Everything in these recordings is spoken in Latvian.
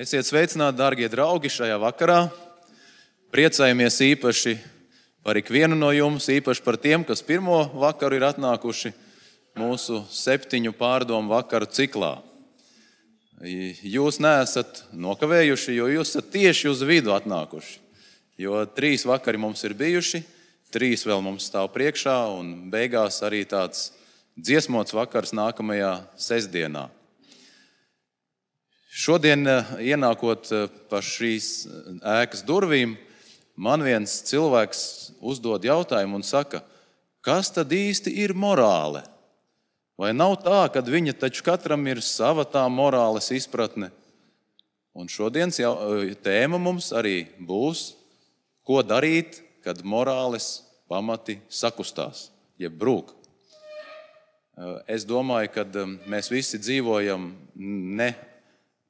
Esiet sveicināti, dārgie draugi, šajā vakarā. Priecājamies īpaši par ikvienu no jums, īpaši par tiem, kas pirmo vakaru ir atnākuši mūsu 7 pārdomu vakaru ciklā. Jūs neesat nokavējuši, jo jūs esat tieši uz vidu atnākuši. Jo 3 vakari mums ir bijuši, 3 vēl mums stāv priekšā un beigās arī tāds dziesmots vakars nākamajā sestdienā. Šodien, ienākot pa šīs ēkas durvīm, man viens cilvēks uzdod jautājumu un saka, kas tad īsti ir morāle? Vai nav tā, ka viņa taču katram ir sava tā morāles izpratne? Un šodienas tēma mums arī būs, ko darīt, kad morāles pamati sakustās, jeb brūk. Es domāju, ka mēs visi dzīvojam ne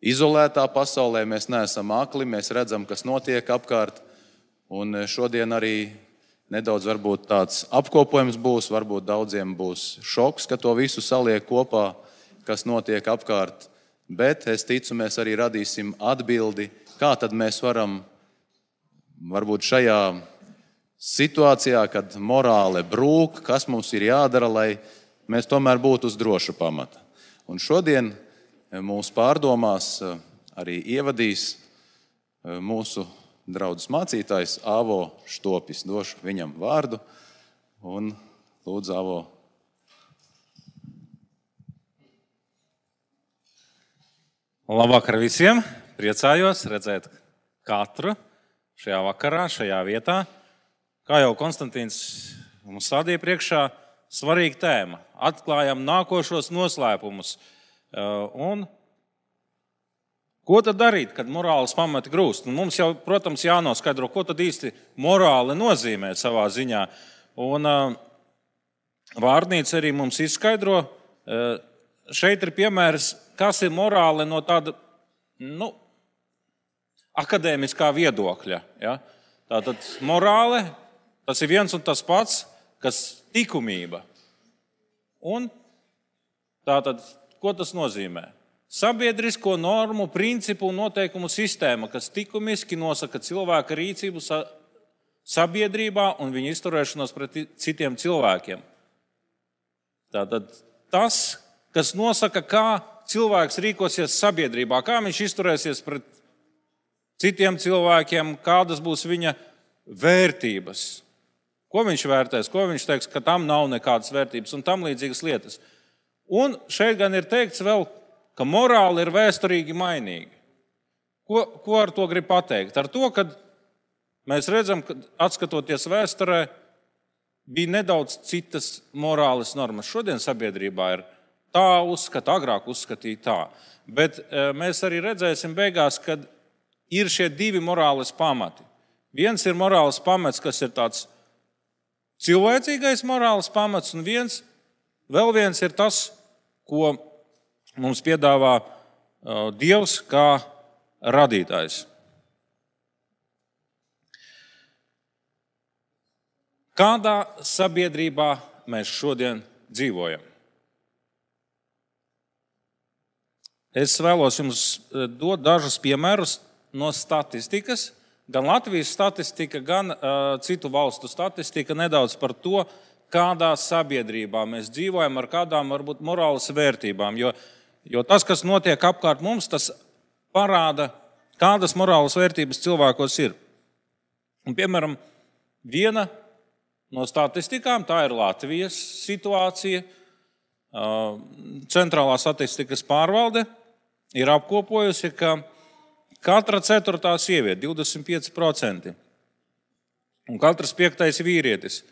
izolētā pasaulē, mēs neesam akli, mēs redzam, kas notiek apkārt. Un šodien arī nedaudz varbūt tāds apkopojums būs, varbūt daudziem būs šoks, ka to visu saliek kopā, kas notiek apkārt. Bet es ticu, mēs arī radīsim atbildi, kā tad mēs varam varbūt šajā situācijā, kad morāle brūk, kas mums ir jādara, lai mēs tomēr būtu uz droša pamata. Un šodien mūsu pārdomās arī ievadīs mūsu draudzes mācītājs Avo Štopis. Došu viņam vārdu un lūdzu, Avo. Labvakar visiem! Priecājos redzēt katru šajā vakarā, šajā vietā. Kā jau Konstantīns mums stādīja priekšā, svarīga tēma. Atklājam nākošos noslēpumus. Un ko tad darīt, kad morāles pamati grūst? Un mums jau, protams, jānoskaidro, ko tad īsti morāle nozīmē savā ziņā. Un vārnīca arī mums izskaidro. Šeit ir piemērs, kas ir morāle no tāda akadēmiskā viedokļa. Ja? Tātad morāle, tas ir viens un tas pats, kas likumība. Un tātad, ko tas nozīmē? Sabiedrisko normu, principu un noteikumu sistēma, kas likumiski nosaka cilvēka rīcību sabiedrībā un viņa izturēšanos pret citiem cilvēkiem. Tātad tas, kas nosaka, kā cilvēks rīkosies sabiedrībā, kā viņš izturēsies pret citiem cilvēkiem, kādas būs viņa vērtības, ko viņš vērtēs, ko viņš teiks, ka tam nav nekādas vērtības un tam līdzīgas lietas. Un šeit gan ir teikts vēl, ka morāli ir vēsturīgi mainīgi. Ko ar to grib pateikt? Ar to, ka mēs redzam, ka atskatoties vēsturē, bija nedaudz citas morāles normas. Šodien sabiedrībā ir tā uzskata, agrāk uzskatīja tā. Bet mēs arī redzēsim beigās, kad ir šie 2 morāles pamati. Viens ir morāles pamats, kas ir tāds cilvēcīgais morāles pamats, un vēl viens ir tas, ko mums piedāvā Dievs kā radītājs. Kādā sabiedrībā mēs šodien dzīvojam? Es vēlos jums dot dažus piemērus no statistikas, gan Latvijas statistika, gan citu valstu statistika, nedaudz par to, kādā sabiedrībā mēs dzīvojam, ar kādām varbūt morāles vērtībām. Jo tas, kas notiek apkārt mums, tas parāda, kādas morāles vērtības cilvēkos ir. Un, piemēram, viena no statistikām, tā ir Latvijas situācija. Centrālā statistikas pārvalde ir apkopojusi, ka katra 4. sieviete, 25%, un katrs 5. vīrietis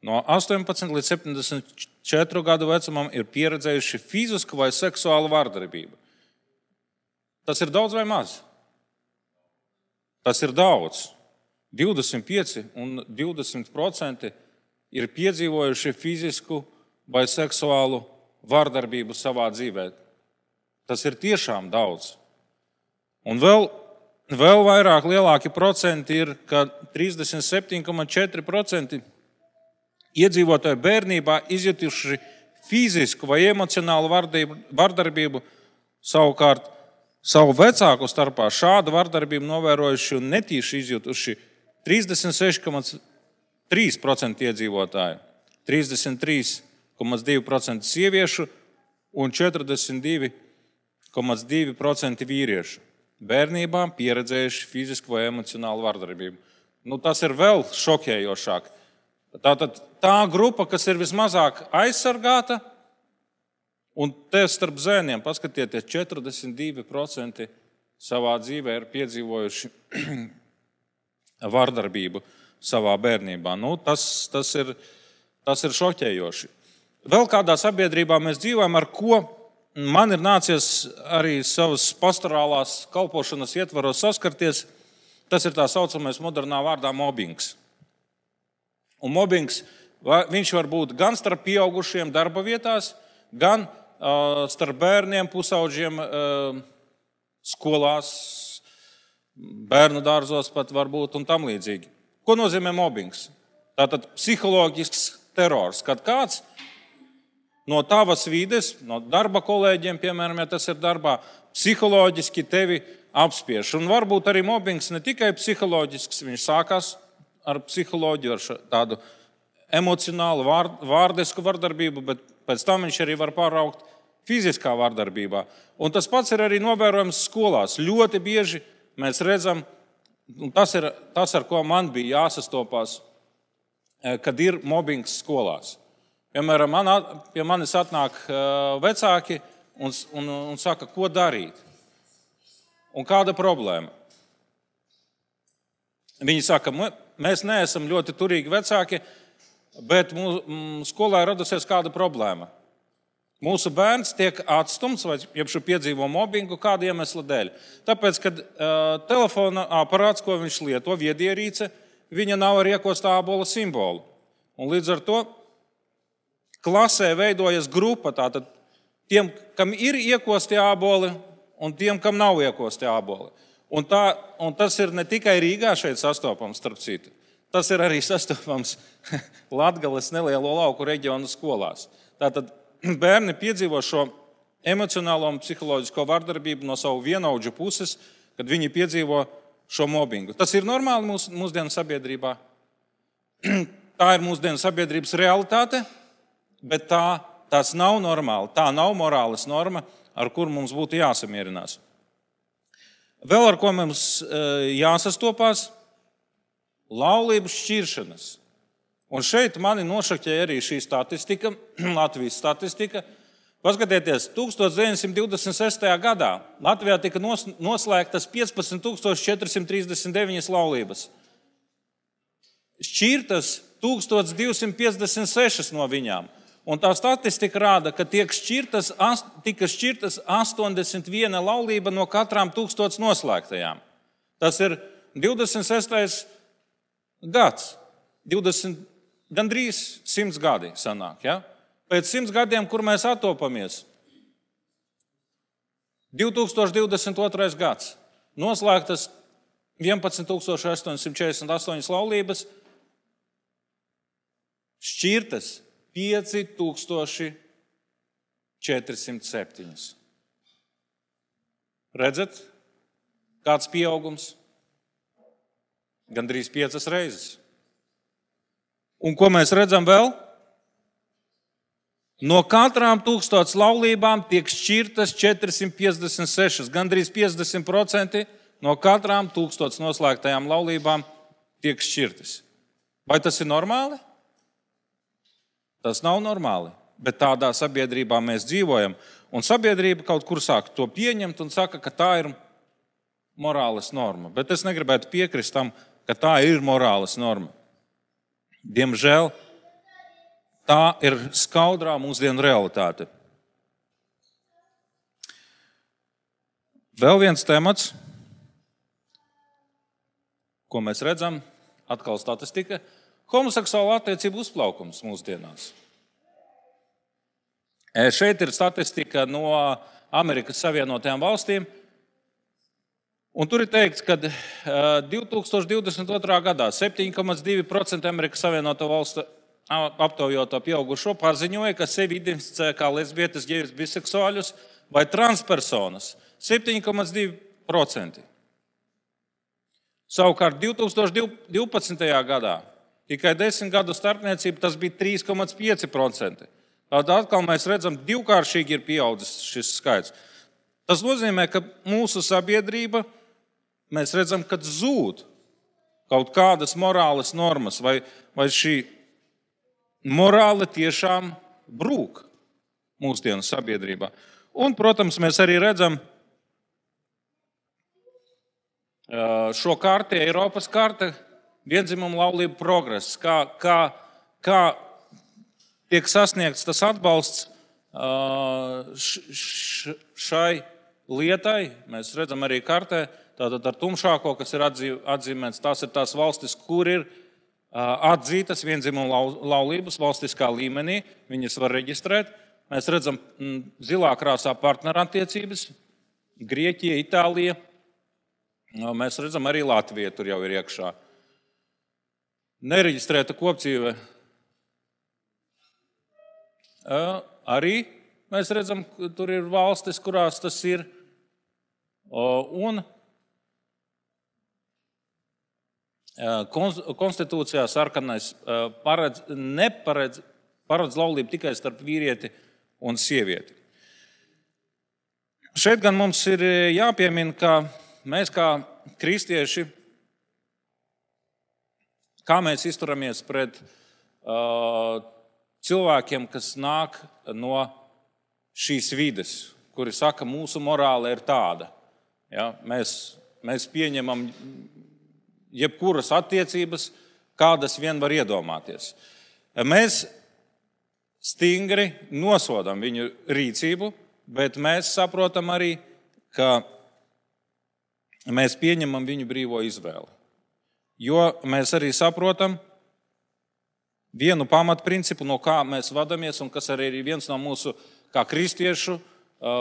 no 18 līdz 74 gadu vecumam ir pieredzējuši fizisku vai seksuālu vardarbību. Tas ir daudz vai maz? Tas ir daudz. 25 un 20% ir piedzīvojuši fizisku vai seksuālu vardarbību savā dzīvē. Tas ir tiešām daudz. Un vēl vairāk lielāki procenti ir, ka 37,4% iedzīvotāji bērnībā izjutuši fizisku vai emocionālu vardarbību, savukārt savu vecāku starpā šādu vardarbību novērojuši un netīši izjutuši 36,3% iedzīvotāju, 33,2% sieviešu un 42,2% vīriešu. Bērnībā pieredzējuši fizisku vai emocionālu vardarbību. Tas ir vēl šokējošāk. Tātad tā grupa, kas ir vismazāk aizsargāta, un te starp zēniem, paskatieties, 42% savā dzīvē ir piedzīvojuši vardarbību savā bērnībā. Tas ir šokējoši. Vēl kādā sabiedrībā mēs dzīvojam, ar ko man ir nācies arī savas pastorālās kalpošanas ietvaros saskarties. Tas ir tā saucamais modernā vārdā mobbings. Un mobbings, viņš var būt gan starp pieaugušiem darba vietās, gan starp bērniem, pusaudžiem, skolās, bērnu dārzos pat var būt un tam līdzīgi. Ko nozīmē mobbings? Tātad psiholoģisks terors, kad kāds no tavas vides, no darba kolēģiem, piemēram, ja tas ir darbā, psiholoģiski tevi apspiež. Un varbūt arī mobbings ne tikai psiholoģisks, viņš sākās ar psiholoģiju, ar tādu emocionālu, vārdisku vardarbību, bet pēc tam viņš arī var pāraukt fiziskā vardarbībā. Un tas pats ir arī novērojams skolās. Ļoti bieži mēs redzam, un tas ir tas, ar ko man bija jāsastopās, kad ir mobbings skolās. Piemēram, pie manis atnāk vecāki un saka, ko darīt. Un kāda problēma? Viņi saka, mēs neesam ļoti turīgi vecāki, bet skolā ir radusies kāda problēma. Mūsu bērns tiek atstumts vai piedzīvo mobbingu kāda iemesla dēļ. Tāpēc, kad telefona aparāts, ko viņš lieto, viedierīce, viņa nav ar iekostā ābola simbolu. Un līdz ar to klasē veidojas grupa, tātad tiem, kam ir iekosti āboli, un tiem, kam nav iekosti āboli. Un tas ir ne tikai Rīgā šeit sastopams, starp citu. Tas ir arī sastopams Latgales nelielo lauku reģionu skolās. Tātad bērni piedzīvo šo emocionālo un psiholoģisko vardarbību no savu vienaudžu puses, kad viņi piedzīvo šo mobbingu. Tas ir normāli mūsdienu sabiedrībā. Tā ir mūsdienu sabiedrības realitāte, bet tas nav normāli. Tā nav morāles norma, ar kuru mums būtu jāsamierinās. Vēl ar ko mums jāsastopās – laulības šķiršanas. Un šeit mani nošokēja arī šī statistika, Latvijas statistika. Paskatieties, 1926. gadā Latvijā tika noslēgtas 15,439 laulības. Šķirtas 1256 no viņām. Un tā statistika rāda, ka tika šķirtas 81 laulība no katrām 1000 noslēgtajām. Tas ir 26. gads. Gandrīz 100 gadi sanāk. Ja? Pēc 100 gadiem, kur mēs attopamies, 2022. gads. Noslēgtas 11,848 laulības, šķirtas 5,407. Redzat, kāds pieaugums? Gandrīz 5 reizes. Un ko mēs redzam vēl? No katrām 1000 laulībām tiek šķirtas 456, gandrīz 50% no katrām 1000 noslēgtajām laulībām tiek šķirtas. Vai tas ir normāli? Tas nav normāli, bet tādā sabiedrībā mēs dzīvojam. Un sabiedrība kaut kur sāk to pieņemt un saka, ka tā ir morāles norma. Bet es negribētu piekrist tam, ka tā ir morāles norma. Diemžēl tā ir skaudrā mūsdienu realitāte. Vēl viens temats, ko mēs redzam, atkal statistika, homoseksuāla attiecību uzplaukums mūsdienās. Šeit ir statistika no Amerikas Savienotajām valstīm. Un tur ir teikts, ka 2022. gadā 7,2% Amerikas Savienoto valstu aptaujoto pieaugušo paziņoja, ka sevi identificē kā lesbietes, gejus, biseksuāļus vai transpersonas. 7,2%. Savukārt 2012. gadā tikai 10 gadu starpniecība tas bija 3,5%. Tātad atkal mēs redzam, divkāršīgi ir pieaudzis šis skaits. Tas nozīmē, ka mūsu sabiedrība, mēs redzam, ka zūd kaut kādas morāles normas, vai šī morāle tiešām brūk mūsdienu sabiedrībā. Un, protams, mēs arī redzam šo karti, Eiropas karte, viendzimumu laulību progress, kā tiek sasniegts tas atbalsts šai lietai. Mēs redzam arī kartē, tātad ar tumšāko, kas ir atzīmēts, tās ir tās valstis, kur ir atzītas viendzimumu laulības valstiskā līmenī, viņas var reģistrēt. Mēs redzam zilā krāsā partnerattiecības, Grieķija, Itālija, mēs redzam arī Latvija tur jau ir iekšā. Nereģistrēta kopdzīve arī mēs redzam, tur ir valstis, kurās tas ir. Un konstitūcijā sarkanais paredz laulību tikai starp vīrieti un sievieti. Šeit gan mums ir jāpiemina, ka mēs kā kristieši, kā mēs izturamies pret cilvēkiem, kas nāk no šīs vides, kuri saka, mūsu morāle ir tāda. Ja, mēs pieņemam jebkuras attiecības, kādas vien var iedomāties. Mēs stingri nosodam viņu rīcību, bet mēs saprotam arī, ka mēs pieņemam viņu brīvo izvēli. Jo mēs arī saprotam vienu pamatprincipu, no kā mēs vadamies, un kas arī ir viens no mūsu kā kristiešu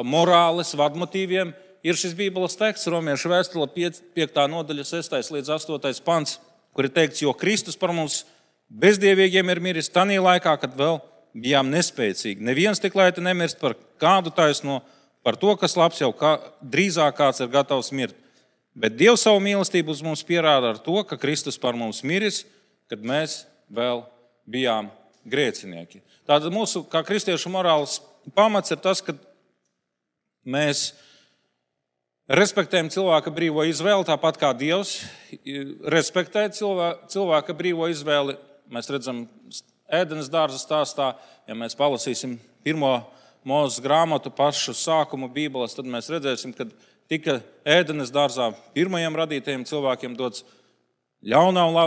morāles vadmotīviem, ir šis Bībeles teksts, Romiešu vēstule 5. nodaļa 6. līdz 8. pants, kur ir teikts, jo Kristus par mums bezdievīgiem ir miris tanī laikā, kad vēl bijām nespēcīgi. Neviens tik laiti nemirst par kādu taisno, par to, kas labs, jau drīzāk kāds ir gatavs mirt. Bet Dievs savu mīlestību uz mums pierāda ar to, ka Kristus par mums miris, kad mēs vēl bijām grēcinieki. Tātad mūsu kā kristiešu morāles pamats ir tas, ka mēs respektējam cilvēka brīvo izvēli, tāpat kā Dievs respektē cilvēka brīvo izvēli. Mēs redzam Ēdenes dārza stāstā, ja mēs palasīsim 1. Mūzes grāmatu pašu sākumu Bībeles, tad mēs redzēsim, ka tika Ēdenes dārzā pirmajiem radītajiem cilvēkiem dots ļaunā un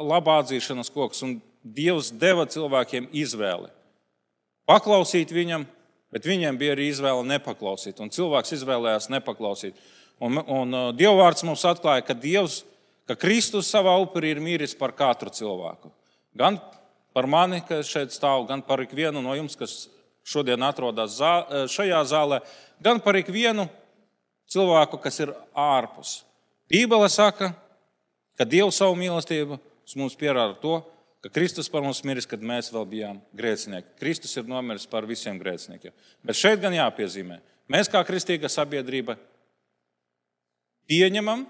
labā atzīšanas koks, un Dievs deva cilvēkiem izvēli. Paklausīt viņam, bet viņiem bija arī izvēle nepaklausīt, un cilvēks izvēlējās nepaklausīt. Un Dievvvārds mums atklāja, ka Kristus savā upurī ir mīris par katru cilvēku. Gan par mani, kas šeit stāv, gan par ikvienu no jums, kas šodien atrodas šajā zālē, gan par ikvienu cilvēku, kas ir ārpus. Bībele saka, ka Dievs savu mīlestību mums pierāda to, ka Kristus par mums miris, kad mēs vēl bijām grēcinieki. Kristus ir nomiris par visiem grēciniekiem. Bet šeit gan jāpiezīmē, mēs kā kristīga sabiedrība pieņemam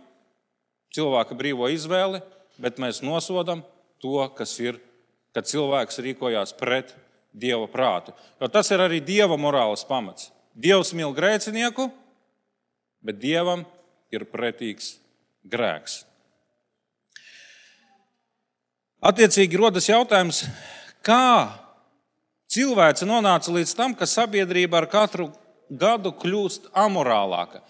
cilvēka brīvo izvēli, bet mēs nosodam to, kas ir, kad cilvēks rīkojās pret Dieva prātu. Jo tas ir arī Dieva morāles pamats. Dievs mīl grēcinieku, bet Dievam ir pretīgs grēks. Attiecīgi rodas jautājums, kā cilvēce nonāca līdz tam, ka sabiedrība ar katru gadu kļūst amorālāka.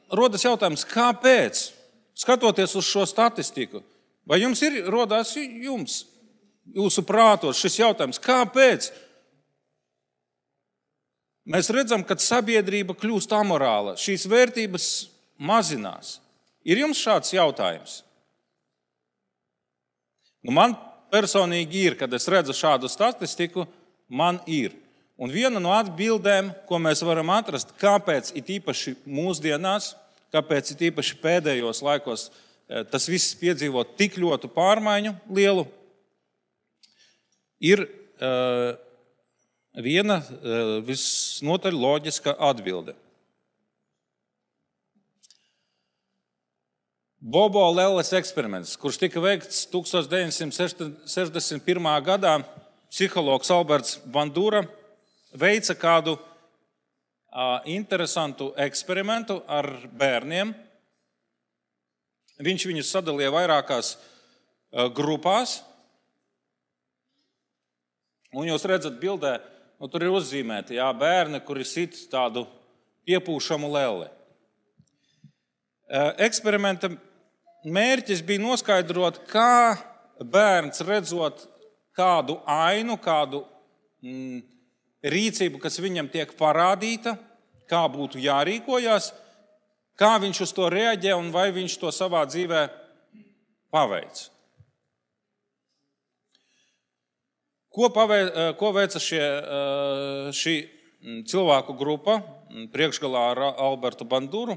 Rodas jautājums, kāpēc? Skatoties uz šo statistiku, vai jums rodās jūsu prātos šis jautājums, kāpēc? Mēs redzam, ka sabiedrība kļūst amorāla, šīs vērtības mazinās. Ir jums šāds jautājums? Man personīgi ir, kad es redzu šādu statistiku, man ir. Un viena no atbildēm, ko mēs varam atrast, kāpēc it īpaši mūsdienās, kāpēc it īpaši pēdējos laikos tas viss piedzīvo tik ļoti pārmaiņu lielu, ir viena visnotaļ loģiska atbilde. Bobo Lelles eksperiments, kurš tika veikts 1961. gadā. Psihologs Alberts Bandura veica kādu interesantu eksperimentu ar bērniem. Viņš viņus sadalīja vairākās grupās. Un jūs redzat bildē, tur ir uzzīmēti bērni, kuri sit tādu piepūšamu lelli. Eksperimenta mērķis bija noskaidrot, kā bērns redzot kādu ainu, kādu rīcību, kas viņam tiek parādīta, kā būtu jārīkojas, kā viņš uz to reaģē un vai viņš to savā dzīvē paveic. Ko veica šī cilvēku grupa priekšgalā ar Albertu Banduru?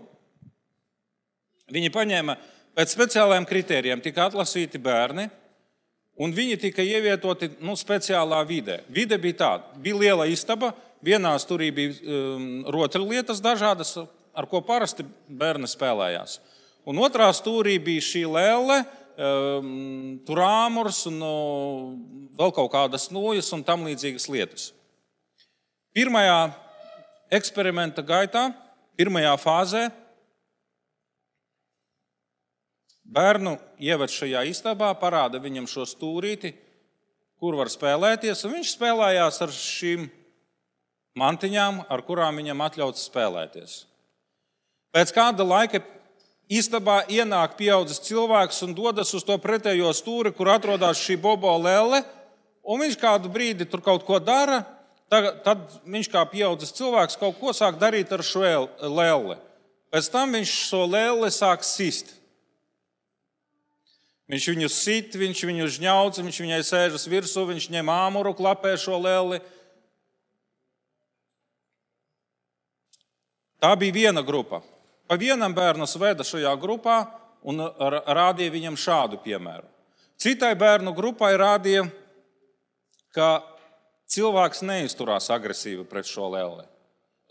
Viņi paņēma pēc speciālajiem kritērijiem, tika atlasīti bērni, un viņi tika ievietoti speciālā vidē. Vide bija tāda, bija liela istaba, vienā stūrī bija rotaļlietas dažādas, ar ko parasti bērni spēlējās. Un otrā stūrī bija šī lelle, tur āmurs un vēl kaut kādas nūjas un tam līdzīgas lietas. Pirmajā eksperimenta gaitā, pirmajā fāzē, bērnu ieved šajā istabā, parāda viņam šo stūrīti, kur var spēlēties, un viņš spēlējās ar šīm mantiņām, ar kurām viņam atļauts spēlēties. Pēc kāda laika istabā ienāk pieaudzis cilvēks un dodas uz to pretējo stūri, kur atrodas šī Bobo lelle, un viņš kādu brīdi tur kaut ko dara, tad viņš kā pieaudzis cilvēks kaut ko sāk darīt ar šo lelli. Pēc tam viņš šo lelli sāk sist. Viņš viņu sit, viņš viņu žņauc, viņš viņai sēžas virsū, viņš ņem āmuru, klapē šo lelli. Tā bija viena grupa. Pa vienam bērnu sveda šajā grupā un rādīja viņam šādu piemēru. Citai bērnu grupai rādīja, ka cilvēks neizturās agresīvi pret šo lelli.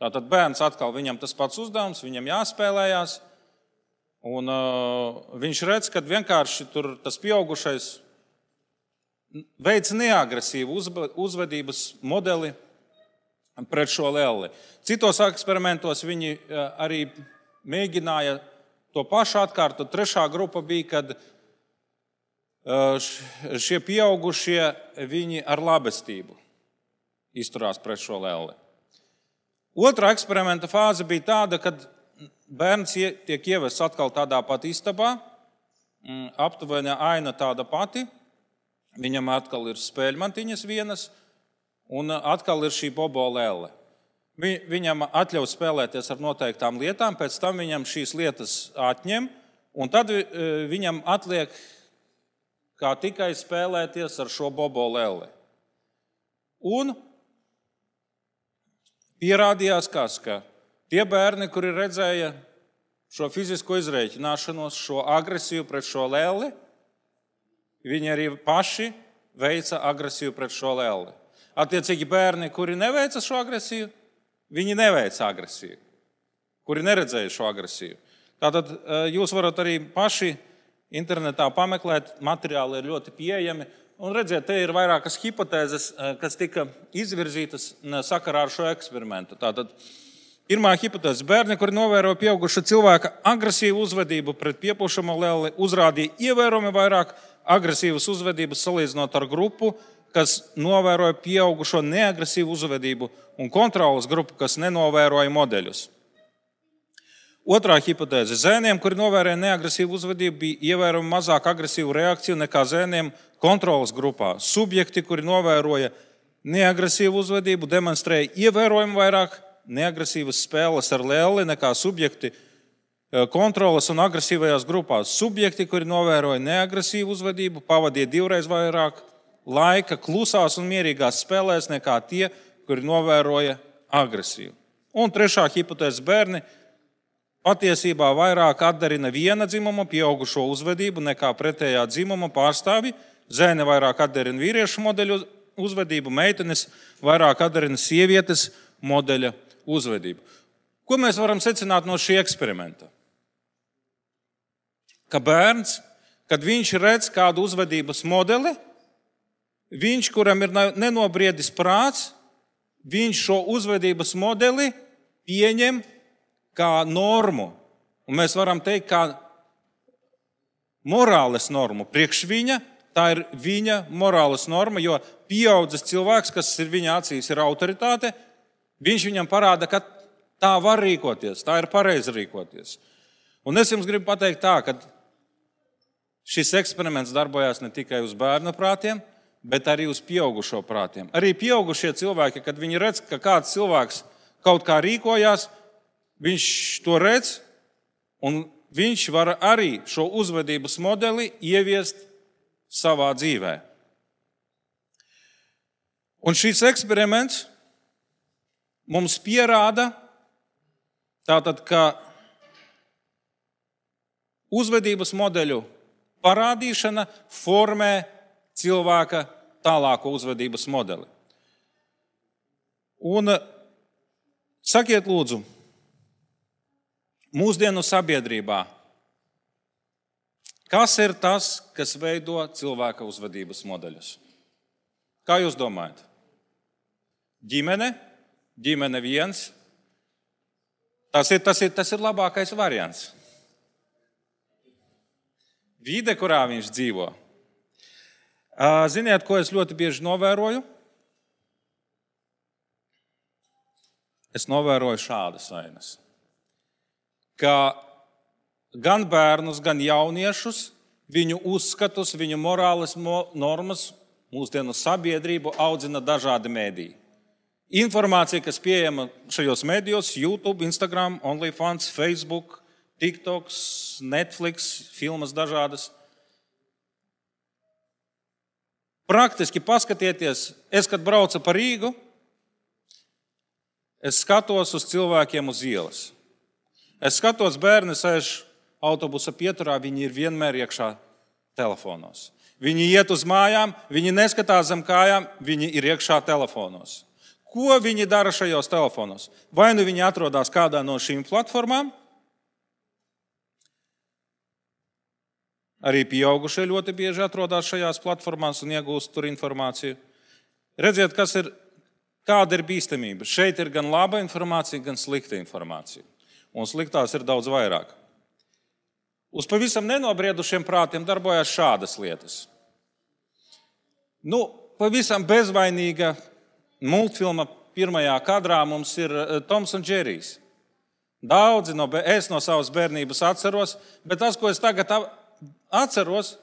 Tātad bērns atkal viņam tas pats uzdevums, viņam jāspēlējās. Un viņš redz, ka vienkārši tur tas pieaugušais veic neagresīvu uzvedības modeli pret šo lelli. Citos eksperimentos viņi arī mēģināja to pašu atkārtot. Trešā grupa bija, kad šie pieaugušie viņi ar labestību izturās pret šo lelli. Otrā eksperimenta fāze bija tāda, kad bērns tiek ievests atkal tādā pat istabā, aptuveni aina tāda pati, viņam atkal ir spēļmantiņas vienas, un atkal ir šī Bobo lelle. Viņam atļauj spēlēties ar noteiktām lietām, pēc tam viņam šīs lietas atņem, un tad viņam atliek kā tikai spēlēties ar šo Bobo lelli. Un pierādījās, ka tie bērni, kuri redzēja šo fizisko izrēķināšanos, šo agresiju pret šo lelli, viņi arī paši veica agresiju pret šo lelli. Attiecīgi bērni, kuri neveica šo agresiju, viņi neveica agresiju, kuri neredzēja šo agresiju. Tātad jūs varat arī paši internetā pameklēt, materiāli ir ļoti pieejami. Un redziet, te ir vairākas hipotēzes, kas tika izvirzītas sakarā ar šo eksperimentu. Tātad pirmā hipotēze: bērni, kuri novēroja pieauguša cilvēka agresīvu uzvedību pret piepūšamo lelli, uzrādīja ievērojami vairāk agresīvas uzvedības salīdzinot ar grupu, kas novēroja pieaugušo neagresīvu uzvedību, un kontrolas grupu, kas nenovēroja modeļus. Otrā hipotēze: zēniem, kuri novēroja neagresīvu uzvedību, bija ievērojami mazāk agresīvu reakciju nekā zēniem kontrolas grupā. Subjekti, kuri novēroja neagresīvu uzvedību, demonstrēja ievērojami vairāk neagresīvas spēles ar lelli nekā subjekti kontrolas un agresīvajās grupās. Subjekti, kuri novēroja neagresīvu uzvedību, pavadīja 2 reizes vairāk laika klusās un mierīgās spēlēs nekā tie, kuri novēroja agresīvu. Un trešā hipotēze: bērni patiesībā vairāk atdarina viena dzimuma pieaugušo uzvedību nekā pretējā dzimuma pārstāvi. Zēni vairāk atdarina vīriešu modeļu uzvedību, meitenes vairāk atdarina sievietes modeļa uzvedību. Ko mēs varam secināt no šī eksperimenta? ka bērns, kad viņš redz kādu uzvedības modeli, viņš, kuram ir nenobriedis prāts, viņš šo uzvedības modeli pieņem kā normu. Un mēs varam teikt, kā morāles normu. Priekš viņa, tā ir viņa morāles norma, jo pieaudzis cilvēks, kas ir viņa acīs, ir autoritāte, viņš viņam parāda, ka tā var rīkoties, tā ir pareizi rīkoties. Un es jums gribu pateikt tā, ka šis eksperiments darbojās ne tikai uz bērnu prātiem, bet arī uz pieaugušo prātiem. Arī pieaugušie cilvēki, kad viņi redz, ka kāds cilvēks kaut kā rīkojās, viņš to redz, un viņš var arī šo uzvedības modeli ieviest savā dzīvē. Un šis eksperiments mums pierāda, tātad, ka uzvedības modeļu parādīšana formē cilvēka tālāko uzvedības modeli. Un sakiet lūdzu, mūsdienu sabiedrībā, kas ir tas, kas veido cilvēka uzvedības modeļus? Kā jūs domājat? Ģimene? Ģimene viens? Tas ir labākais variants. Vide, kurā viņš dzīvo. Ziniet, ko es ļoti bieži novēroju? Es novēroju šādas ainas. Ka gan bērnus, gan jauniešus, viņu uzskatus, viņu morāles normas, mūsdienu sabiedrību audzina dažādi mediji. Informācija, kas pieejama šajos medijos, YouTube, Instagram, OnlyFans, Facebook, TikToks, Netflix, filmas dažādas. Praktiski paskatieties, es, kad braucu pa Rīgu, es skatos uz cilvēkiem uz ielas. Es skatos, bērni sēž autobusa pieturā, viņi ir vienmēr iekšā telefonos. Viņi iet uz mājām, viņi neskatās zem kājām, viņi ir iekšā telefonos. Ko viņi dara šajos telefonos? Vai nu viņi atrodas kādā no šīm platformām? Arī pieaugušie ļoti bieži atrodas šajās platformās un iegūst tur informāciju. Redziet, kāda ir bīstamība. Šeit ir gan laba informācija, gan slikta informācija. Un sliktās ir daudz vairāk. Uz pavisam nenobriedušiem prātiem darbojas šādas lietas. Pavisam bezvainīga multfilma pirmajā kadrā mums ir Toms un Džerijs. Daudzi es no savas bērnības atceros, bet tas, ko es tagad atceros,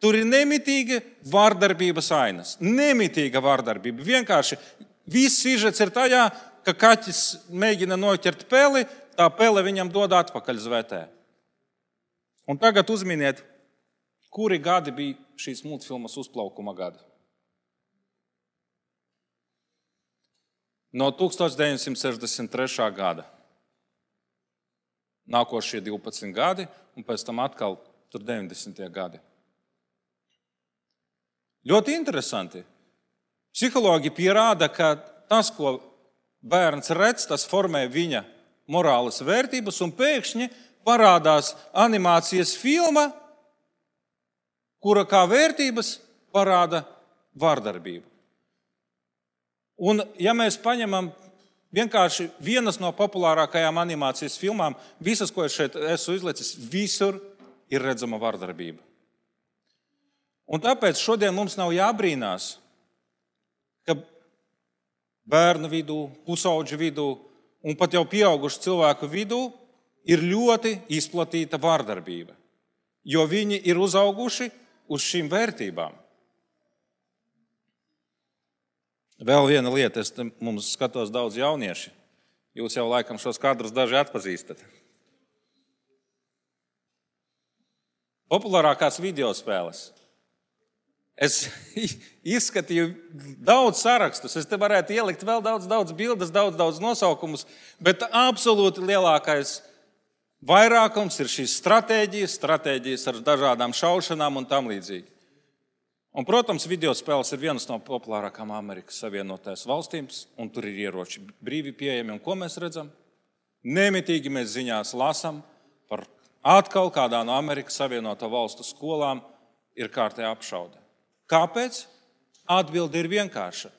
tur ir nemitīga vardarbības ainas. Nemitīga vardarbība. Vienkārši viss sižets ir tajā, ka kaķis mēģina noķert peli, tā pele viņam dod atpakaļ zvetē. Un tagad uzminiet, kuri gadi bija šīs multfilmas uzplaukuma gadi. No 1963. gada. Nākošie 12 gadi, un pēc tam atkal tur 90. gadi. Ļoti interesanti. Psihologi pierāda, ka tas, ko bērns redz, tas formē viņa morāles vērtības, un pēkšņi parādās animācijas filma, kura kā vērtības parāda vardarbību. Un ja mēs paņemam vienkārši vienas no populārākajām animācijas filmām, visas, ko es šeit esmu izlicis, visur ir redzama vardarbība. Un tāpēc šodien mums nav jābrīnās, ka bērnu vidū, pusauģu vidū un pat jau pieaugušu cilvēku vidū ir ļoti izplatīta vardarbība, jo viņi ir uzauguši uz šīm vērtībām. Vēl viena lieta, mums skatos daudz jaunieši. Jūs jau laikam šos kadrus daži atpazīstat. Populārākās videospēles. Es izskatīju daudz sarakstus, es te varētu ielikt vēl daudz bildes, daudz nosaukumus, bet absolūti lielākais vairākums ir šīs stratēģijas ar dažādām šaušanām un tam līdzīgi. Un, protams, videospēles ir vienas no populārākām Amerikas Savienotajās valstīm, un tur ir ieroči brīvi pieejami. Un ko mēs redzam? Nemitīgi mēs ziņās lasām par atkal kādā no Amerikas Savienoto Valstu skolām ir kārtēja apšaude. Kāpēc? Atbilde ir vienkārša.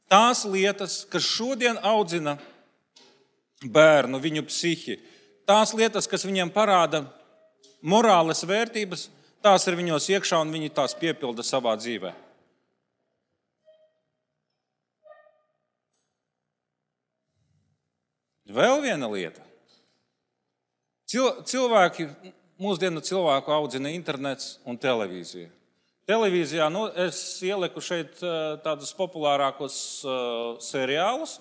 Tās lietas, kas šodien audzina bērnu, viņu psihi, tās lietas, kas viņiem parāda morāles vērtības, tās ir viņos iekšā un viņi tās piepilda savā dzīvē. Vēl viena lieta. Mūsdienu cilvēku audzina internets un televīzija. Televīzijā es ieliku šeit tādus populārākos seriālus.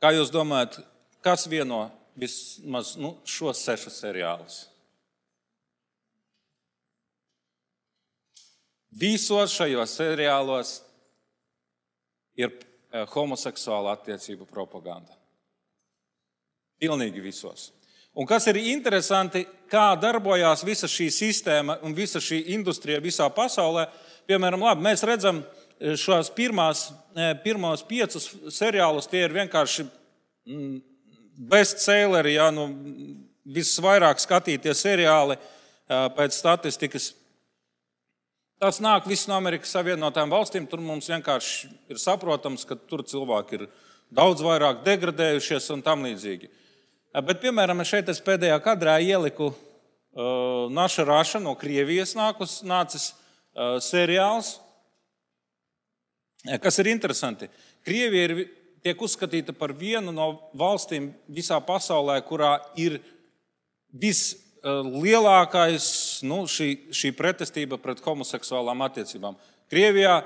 Kā jūs domājat, kas vieno vismaz šos 6 seriālus? Visos šajos seriālos ir homoseksuāla attiecību propaganda. Pilnīgi visos. Un kas ir interesanti, kā darbojās visa šī sistēma un visa šī industrija visā pasaulē. Piemēram, mēs redzam šos pirmos 5 seriālus, tie ir vienkārši bestselleri, visvairāk skatītie seriāli pēc statistikas. Tas nāk viss no Amerikas Savienotajām Valstīm, tur mums vienkārši ir saprotams, ka tur cilvēki ir daudz vairāk degradējušies un tam līdzīgi. Bet, piemēram, šeit es pēdējā kadrā ieliku Naša Raša no Krievijas nācis seriāls, kas ir interesanti. Krievija tiek uzskatīta par vienu no valstīm visā pasaulē, kurā ir vislielākais šī pretestība pret homoseksuālām attiecībām. Krievijā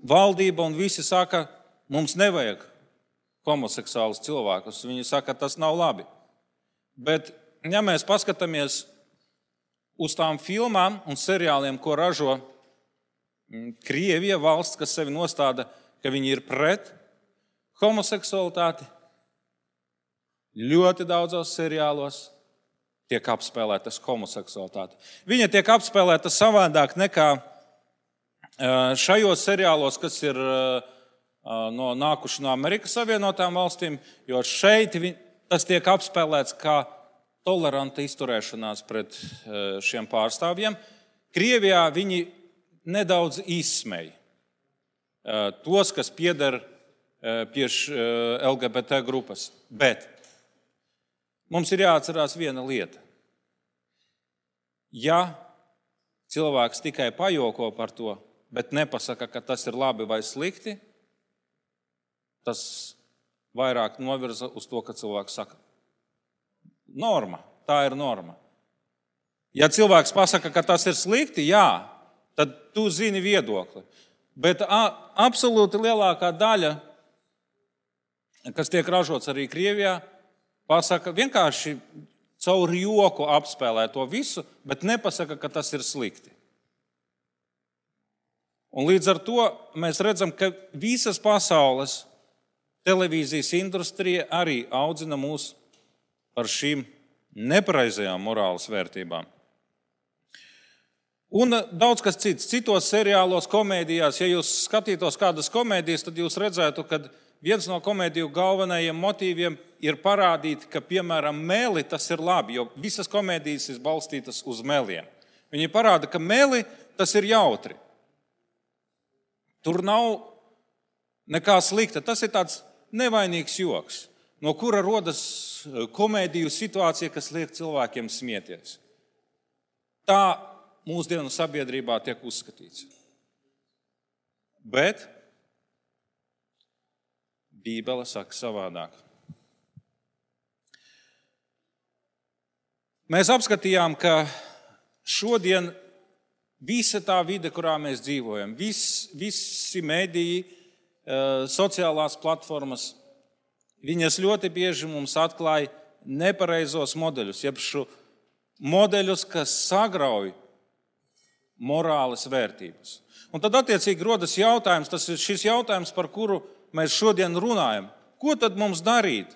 valdība un visi saka, mums nevajag homoseksuālus cilvēkus. Viņi saka, tas nav labi. Bet, ja mēs paskatāmies uz tām filmām un seriāliem, ko ražo Krievija, valsts, kas sevi nostāda, ka viņi ir pret homoseksualitāti, ļoti daudzos seriālos tiek apspēlētas homoseksualitāte. Viņa tiek apspēlēta savādāk nekā šajos seriālos, kas ir nākuši no Amerikas Savienotām Valstīm, jo šeit tas tiek apspēlēts kā toleranta izturēšanās pret šiem pārstāvjiem. Krievijā viņi nedaudz izsmej tos, kas pieder pie LGBT grupas. Bet mums ir jāatcerās viena lieta. Ja cilvēks tikai pajoko par to, bet nepasaka, ka tas ir labi vai slikti, tas vairāk novirza uz to, ka cilvēks saka, norma, tā ir norma. Ja cilvēks pasaka, ka tas ir slikti, jā, tad tu zini viedokli. Bet absolūti lielākā daļa, kas tiek ražots arī Krievijā, pasaka vienkārši caur joku apspēlē to visu, bet nepasaka, ka tas ir slikti. Un līdz ar to mēs redzam, ka visas pasaules televīzijas industrija arī audzina mūs par šīm nepareizajām morāles vērtībām. Un daudz kas cits. Citos seriālos, komēdijās, ja jūs skatītos kādas komēdijas, tad jūs redzētu, ka viens no komēdiju galvenajiem motīviem ir parādīt, ka, piemēram, meli tas ir labi, jo visas komēdijas ir balstītas uz meliem. Viņi parāda, ka meli tas ir jautri. Tur nav nekā slikta. Tas ir tāds nevainīgs joks, no kura rodas komēdiju situācija, kas liek cilvēkiem smieties. Tā mūsdienu sabiedrībā tiek uzskatīts. Bet Bībele saka savādāk. Mēs apskatījām, ka šodien visa tā vide, kurā mēs dzīvojam, visi mediji, sociālās platformas, viņas ļoti bieži mums atklāja nepareizos modeļus, jeb modeļus, kas sagrauj morāles vērtības. Un tad attiecīgi rodas jautājums, tas ir šis jautājums, par kuru mēs šodien runājam. Ko tad mums darīt?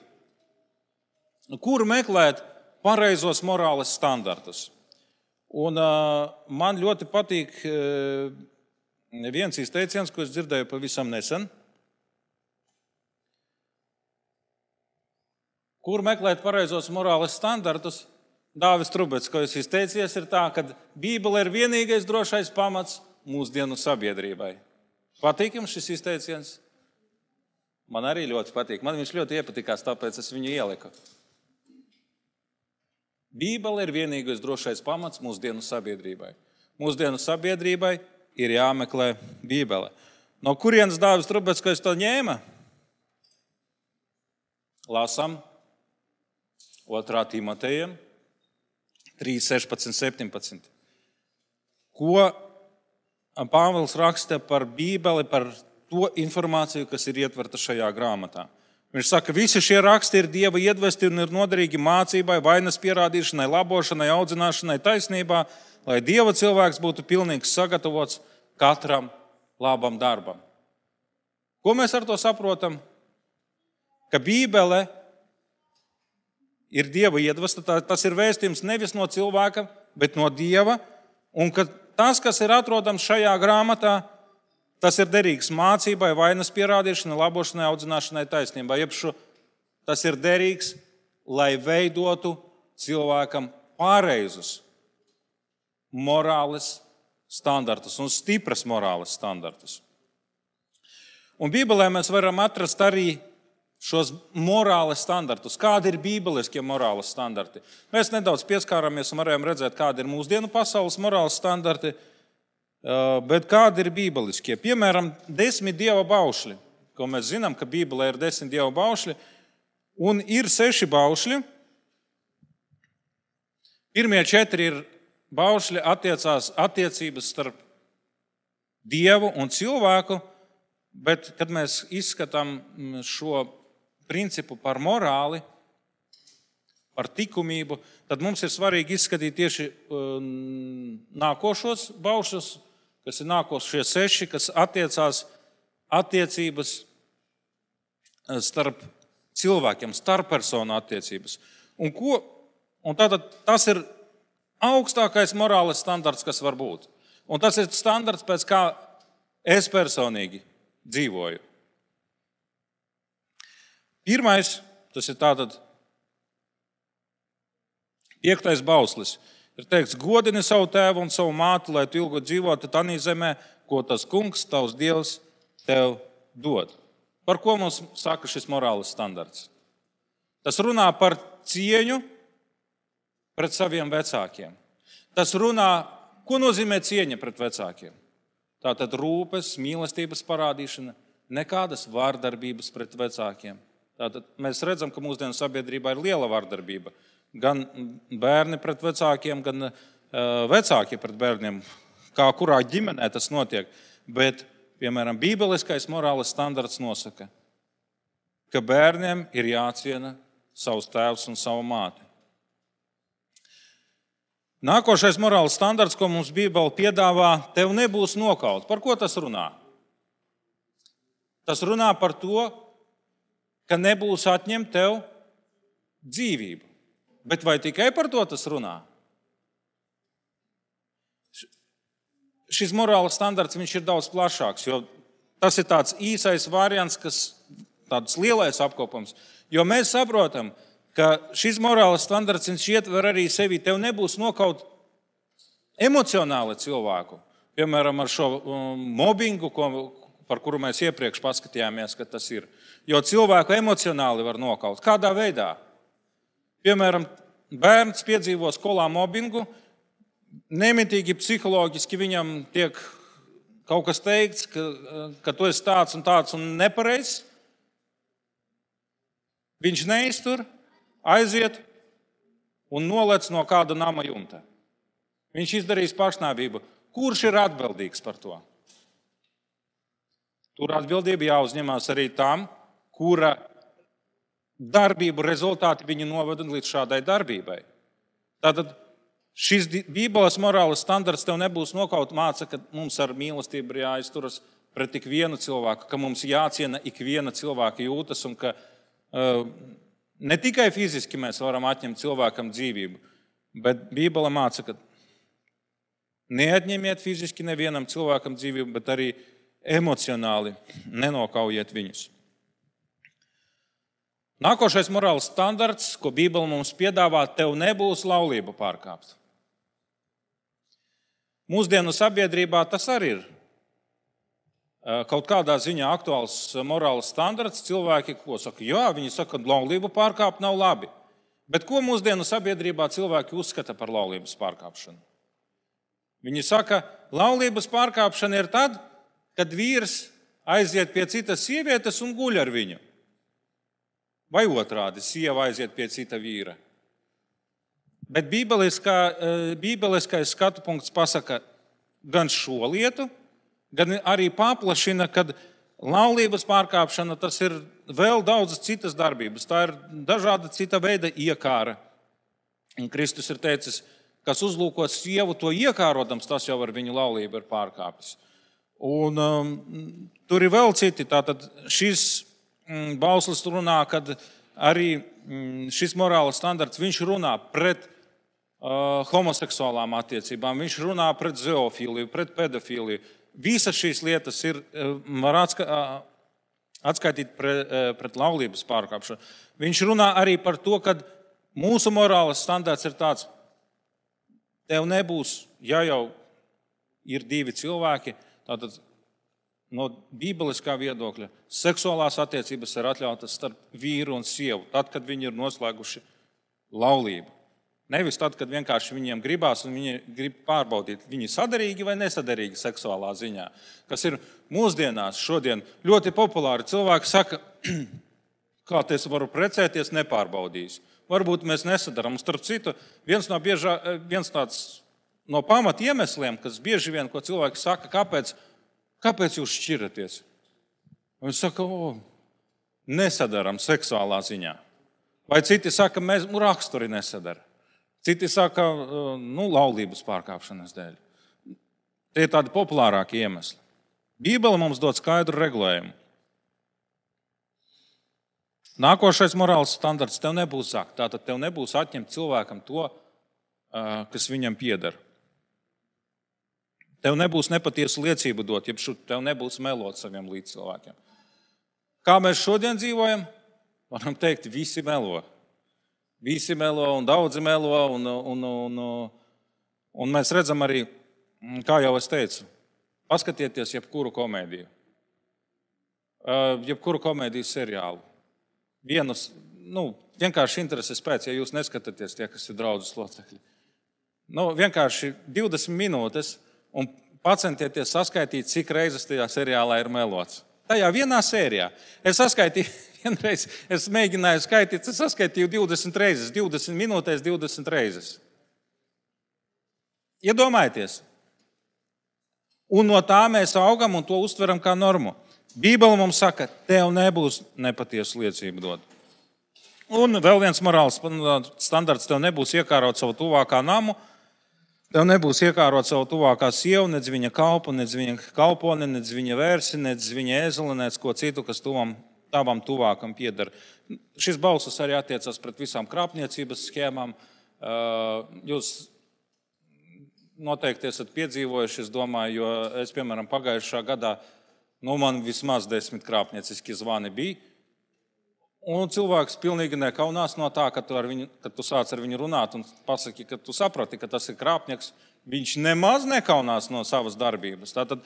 Kur meklēt pareizos morāles standartus? Un man ļoti patīk viens izteiciens, ko es dzirdēju pavisam nesen. Kur meklēt pareizos morāles standartus? Dāvis Trubets, ko jūs izteicies, ir tā, ka Bībele ir vienīgais drošais pamats mūsdienu sabiedrībai. Patīk jums šis izteiciens? Man arī ļoti patīk. Man viņš ļoti iepatikās, tāpēc es viņu ieliku. Bībele ir vienīgais drošais pamats mūsdienu sabiedrībai. Mūsdienu sabiedrībai ir jāmeklē Bībele. No kurienes Dāvis Trubets, ko es to ņēma? Lasam 2. Timotejam 3, 16, 17. Ko Pāvils raksta par Bībeli, par to informāciju, kas ir ietverta šajā grāmatā. Viņš saka, visi šie raksti ir Dieva iedvesti un ir noderīgi mācībai, vainas pierādīšanai, labošanai, audzināšanai taisnībā, lai Dieva cilvēks būtu pilnīgs sagatavots katram labam darbam. Ko mēs ar to saprotam? Ka Bībele ir Dieva iedvesta, tas ir vēstījums nevis no cilvēka, bet no Dieva, un ka tas, kas ir atrodams šajā grāmatā, tas ir derīgs mācībai, vainas pierādīšanai, labošanai, audzināšanai taisnībā. Tas ir derīgs, lai veidotu cilvēkam pareizus morāles standartus un stipras morāles standartus. Un Bībelē mēs varam atrast arī šos morāles standartus. Kādi ir bībeliskie morāles standarti? Mēs nedaudz pieskārāmies un varējām redzēt, kādi ir mūsdienu pasaules morāles standarti, bet kādi ir bībeliskie? Piemēram, 10 dieva baušļi, ko mēs zinām, ka Bībelē ir 10 dieva baušļi, un ir 6 baušļi. Pirmie 4 ir baušļi attiecības starp Dievu un cilvēku, bet, kad mēs izskatām šo principu par morāli, par likumību, tad mums ir svarīgi izskatīt tieši nākošos baušļus, kas ir nākošie 6, kas attiecās attiecības starp cilvēkiem, starp personu attiecības. Un tātad tas ir augstākais morāles standarts, kas var būt. Un tas ir standarts, pēc kā es personīgi dzīvoju. Pirmais, tas ir tātad 5. bauslis. Ir teikts, godini savu tēvu un savu māti, lai tu ilgi dzīvotu tanī zemē, ko tas kungs, tavs Dievs, tev dod. Par ko mums saka šis morāles standarts? Tas runā par cieņu pret saviem vecākiem. Tas runā, ko nozīmē cieņa pret vecākiem? Tātad rūpes, mīlestības parādīšana, nekādas vārdarbības pret vecākiem. Tātad mēs redzam, ka mūsdienu sabiedrībā ir liela vārdarbība. Gan bērni pret vecākiem, gan vecāki pret bērniem. Kā kurā ģimenē tas notiek. Bet, piemēram, bībeliskais morāles standarts nosaka, ka bērniem ir jāciena savus tēvus un savu māti. Nākošais morāles standarts, ko mums Bībele piedāvā, tev nebūs nokaut. Par ko tas runā? Tas runā par to, ka nebūs atņemt tev dzīvību. Bet vai tikai par to tas runā? Šis morāles standarts viņš ir daudz plašāks, jo tas ir tāds īsais variants, tāds lielais apkopums. Jo mēs saprotam, ka šis morāles standarts viņš ietver arī sevi. Tev nebūs nokaut emocionāli cilvēku. Piemēram, ar šo mobbingu, par kuru mēs iepriekš paskatījāmies, ka tas ir. Jo cilvēku emocionāli var nokaut. Kādā veidā? Piemēram, bērns piedzīvo skolā mobbingu, nemitīgi psiholoģiski viņam tiek kaut kas teikts, ka tu esi tāds un nepareizs. Viņš neiztur, aiziet un nolec no kāda nama jumta. Viņš izdarīs pašnāvību. Kurš ir atbildīgs par to? Tur atbildība jāuzņemās arī tam, kura darbību rezultāti viņu noveda līdz šādai darbībai. Tātad šis Bībeles morāles standarts tev nebūs nokaut, māca, ka mums ar mīlestību ir jāizturas pret ik vienu cilvēku, ka mums jāciena ik viena cilvēka jūtas un ka ne tikai fiziski mēs varam atņemt cilvēkam dzīvību, bet Bībele māca, ka neatņemiet fiziski nevienam cilvēkam dzīvību, bet arī emocionāli nenokaujiet viņus. Nākošais morāls standarts, ko Bībele mums piedāvā, tev nebūs laulību pārkāpt. Mūsdienu sabiedrībā tas arī ir kaut kādā ziņā aktuāls morāls standarts. Cilvēki, ko saka, jā, viņi saka, ka laulību pārkāpt nav labi. Bet ko mūsdienu sabiedrībā cilvēki uzskata par laulības pārkāpšanu? Viņi saka, laulības pārkāpšana ir tad, kad vīrs aiziet pie citas sievietes un guļ ar viņu. Vai otrādi, sieva aiziet pie cita vīra. Bet bībeliskais skatu punkts pasaka gan šo lietu, gan arī paplašina, kad laulības pārkāpšana tas ir vēl daudz citas darbības. Tā ir dažāda cita veida iekāra. Un Kristus ir teicis, kas uzlūko sievu to iekārodams, tas jau ar viņu laulību ir pārkāpis. Un tur ir vēl citi. Tātad šis Bauslis runā, kad arī šis morāls standarts, viņš runā pret homoseksuālām attiecībām, viņš runā pret zoofīliju, pret pedofīliju. Visas šīs lietas var atskaitīt pret laulības pārkāpšanu. Viņš runā arī par to, ka mūsu morāls standarts ir tāds, tev nebūs, ja jau ir divi cilvēki, tātad no bībeliskā viedokļa seksuālās attiecības ir atļautas starp vīru un sievu, tad, kad viņi ir noslēguši laulību. Nevis tad, kad vienkārši viņiem gribās un viņi grib pārbaudīt, viņi sadarīgi vai nesadarīgi seksuālā ziņā. Kas ir mūsdienās šodien ļoti populāri. Cilvēki saka, kā es varu precēties nepārbaudījis. Varbūt mēs nesadarām. Starp citu, viens no pamat iemesliem, kas bieži vien, ko cilvēki saka, kāpēc jūs šķiraties? Viņi saka, nesadarām seksuālā ziņā. Vai citi saka, mēs raksturi nesadara. Citi saka, laulības pārkāpšanas dēļ. Tie ir tādi populārākie iemesli. Bībele mums dod skaidru regulējumu. Nākošais morāls standarts tev nebūs zakt. Tātad tev nebūs atņemt cilvēkam to, kas viņam pieder. Tev nebūs nepatiesu liecību dot, jeb tev nebūs melot saviem līdzcilvēkiem. Kā mēs šodien dzīvojam? Varam teikt, visi melo. Visi melo un daudzi melo. Un mēs redzam arī, kā jau es teicu, paskatieties jebkuru komēdiju. Jebkuru komēdiju seriālu. Vienkārši intereses pēc, ja jūs neskatāties tie, kas ir draudzes locekļi. Vienkārši 20 minūtes un pacentieties saskaitīt, cik reizes tajā seriālā ir melots. Tajā vienā sērijā. Es saskaitīju vienreiz, es mēģināju skaitīt, es saskaitīju 20 reizes, 20 minūtēs, 20 reizes. Iedomājieties. Un no tā mēs augam un to uztveram kā normu. Bībele mums saka, tev nebūs nepatiesu liecību dot. Un vēl viens morāls standarts, tev nebūs iekārot savu tuvākā namu, tev nebūs iekārot savu tuvākā sievu, nedz viņa kalpu, nedz viņa kalponi, nedz viņa vērsi, nedz viņa ēzeli, nedz ko citu, kas tavam tuvākam pieder. Šis Bauslis arī attiecas pret visām krāpniecības schēmām. Jūs noteikti esat piedzīvojuši, es domāju, jo es, piemēram, pagājušā gadā, man vismaz 10 krāpnieciski zvani bija. Un cilvēks pilnīgi nekaunās no tā, kad tu sāc ar viņu runāt un pasaki, ka tu saprati, ka tas ir krāpnieks. Viņš nemaz nekaunās no savas darbības. Tātad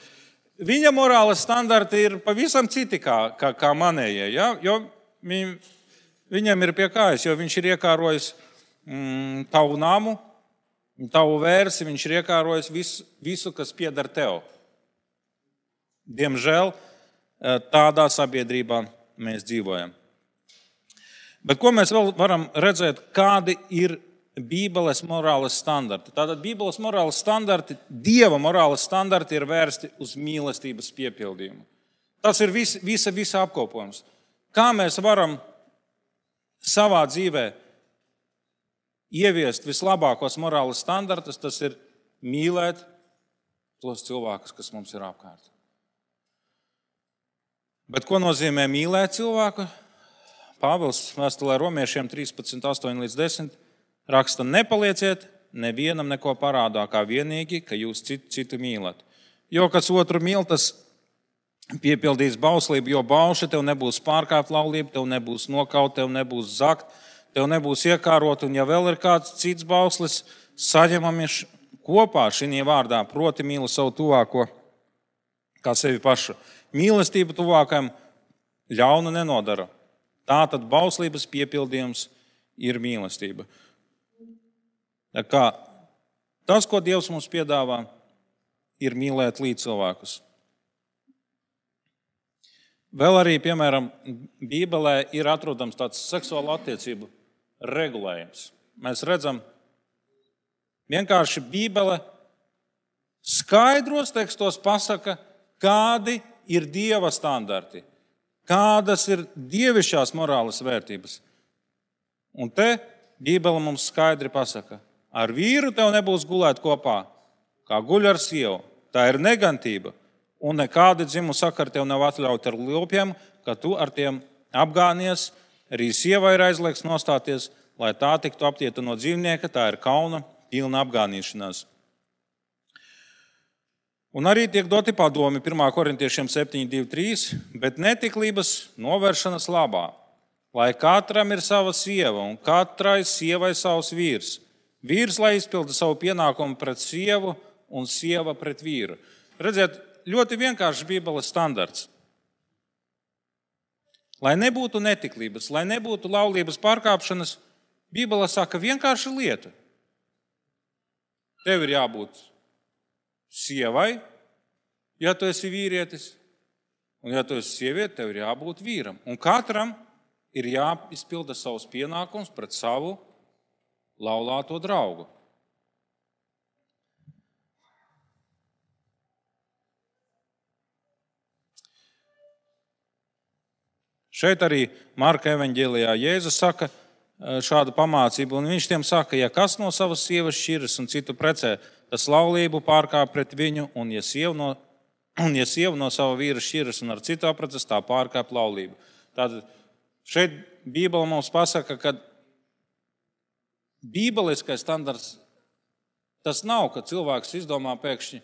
viņa morāles standarti ir pavisam citi kā manējie. Ja? Jo viņam ir pie kājas, jo viņš ir iekārojis tavu namu, tavu vērsi, viņš ir iekārojis visu, kas pieder tev. Diemžēl tādā sabiedrībā mēs dzīvojam. Bet ko mēs vēl varam redzēt, kādi ir Bībeles morāles standarti? Tātad Bībeles morāles standarti, Dieva morāles standarti ir vērsti uz mīlestības piepildījumu. Tas ir visa apkopojums. Kā mēs varam savā dzīvē ieviest vislabākos morāles standartus, tas ir mīlēt tos cilvēkus, kas mums ir apkārt. Bet ko nozīmē mīlēt cilvēku? Pāvils vēstulē Romiešiem 13:8-10 raksta, nepalieciet nevienam neko parādā, kā vienīgi, ka jūs citu mīlat. Jo kas otru mīl, tas piepildīs bauslību, jo bauša tev nebūs pārkāpt laulību, tev nebūs nokaut, tev nebūs zakt, tev nebūs iekārot, un ja vēl ir kāds cits bauslis, saņemamies kopā šī vārdā, proti mīli savu tuvāko kā sevi pašu. Mīlestība tuvākajam ļaunu nenodara. Tātad bauslības piepildījums ir mīlestība. Tā kā tas, ko Dievs mums piedāvā, ir mīlēt līdzcilvēkus. Vēl arī, piemēram, Bībelē ir atrodams tāds seksuāla attiecību regulējums. Mēs redzam, vienkārši Bībele skaidros tekstos pasaka, kādi ir Dieva standarti, kādas ir dievišķās morāles vērtības. Un te Bībele mums skaidri pasaka, ar vīru tev nebūs gulēt kopā, kā guļ ar sievu. Tā ir negantība, un nekādi dzimumu sakari tev nav atļauti ar lopiem, ka tu ar tiem apgānies. Arī sievai ir aizliegts nostāties, lai tā tiktu aptieta no dzīvnieka, tā ir kauna pilna apgānīšanās. Un arī tiek doti padomi 1. Korintiešiem 7:2-3, bet netiklības novēršanas labā, lai katram ir sava sieva un katrai sievai savs vīrs. Vīrs, lai izpilda savu pienākumu pret sievu un sieva pret vīru. Redziet, ļoti vienkāršs Bībeles standarts. Lai nebūtu netiklības, lai nebūtu laulības pārkāpšanas, Bībele saka vienkārša lieta. Tev ir jābūt sievai, ja tu esi vīrietis, un ja tu esi sieviete, tev ir jābūt vīram. Un katram ir jāizpilda savus pienākumus pret savu laulāto draugu. Šeit arī Marka evaņģēlijā Jēzus saka šādu pamācību, un viņš tiem saka, ja kas no savas sievas šķiras un citu precē, tas laulību pārkāp pret viņu, un ja sieva no sava vīra šķiras un ar citu apprecas, tā pārkāp laulību. Tātad šeit Bībele mums pasaka, ka bībeliskais standarts tas nav, ka cilvēks izdomā pēkšņi,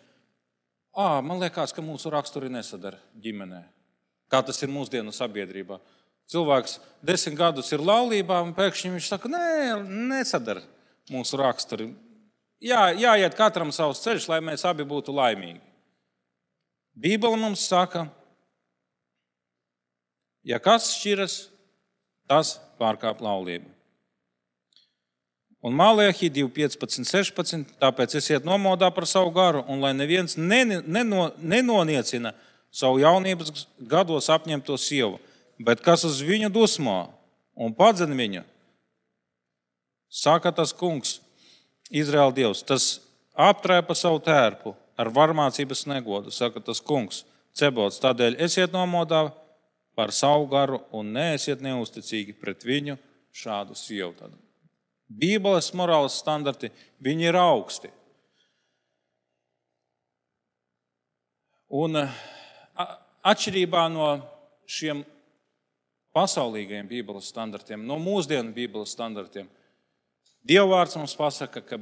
man liekas, ka mūsu raksturi nesadara ģimenē. Kā tas ir mūsdienu sabiedrībā. Cilvēks 10 gadus ir laulībā, un pēkšņi viņš saka, nesadara mūsu raksturi. Jāiet katram savs ceļš, lai mēs abi būtu laimīgi. Bībele mums saka, ja kas šķiras, tas pārkāp laulību. Un Mālēhī 2:15-16, tāpēc esiet nomodā par savu garu, un lai neviens nenoniecina savu jaunības gados apņemto sievu, bet kas uz viņu dusmo un padzen viņu, saka tas kungs, Izraēla Dievs, tas aptrēpa savu tērpu ar varmācības negodu, saka tas kungs, Cebots, tādēļ esiet nomodā par savu garu un neesiet neusticīgi pret viņu šādu sievu. Bībeles morāles standarti, viņi ir augsti. Un atšķirībā no šiem pasaulīgajiem Bībeles standartiem, no mūsdienu Bībeles standartiem, Dieva vārds mums pasaka, ka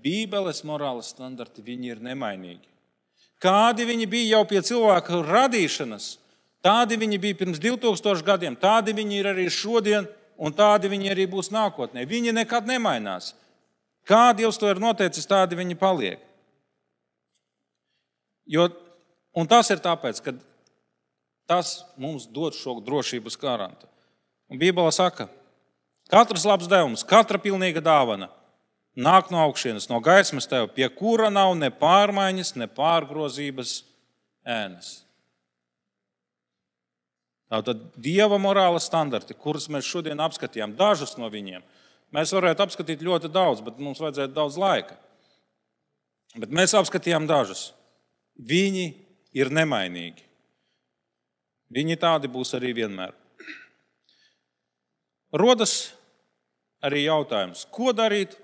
Bībeles morāles standarti viņi ir nemainīgi. Kādi viņi bija jau pie cilvēka radīšanas, tādi viņi bija pirms 2000 gadiem, tādi viņi ir arī šodien, un tādi viņi arī būs nākotnē. Viņi nekad nemainās. Kā Dievs to ir noteicis, tādi viņi paliek. Un tas ir tāpēc, ka tas mums dod šo drošības garantu. Un Bībele saka, katrs labs devums, katra pilnīga dāvana nāk no augšienes, no gaismas tev, pie kura nav ne pārmaiņas, ne pārgrozības ēnas. Tātad Dieva morāles standarti, kurus mēs šodien apskatījām, dažus no viņiem. Mēs varētu apskatīt ļoti daudz, bet mums vajadzētu daudz laika. Bet mēs apskatījām dažus. Viņi ir nemainīgi. Viņi tādi būs arī vienmēr. Rodas arī jautājums, ko darīt,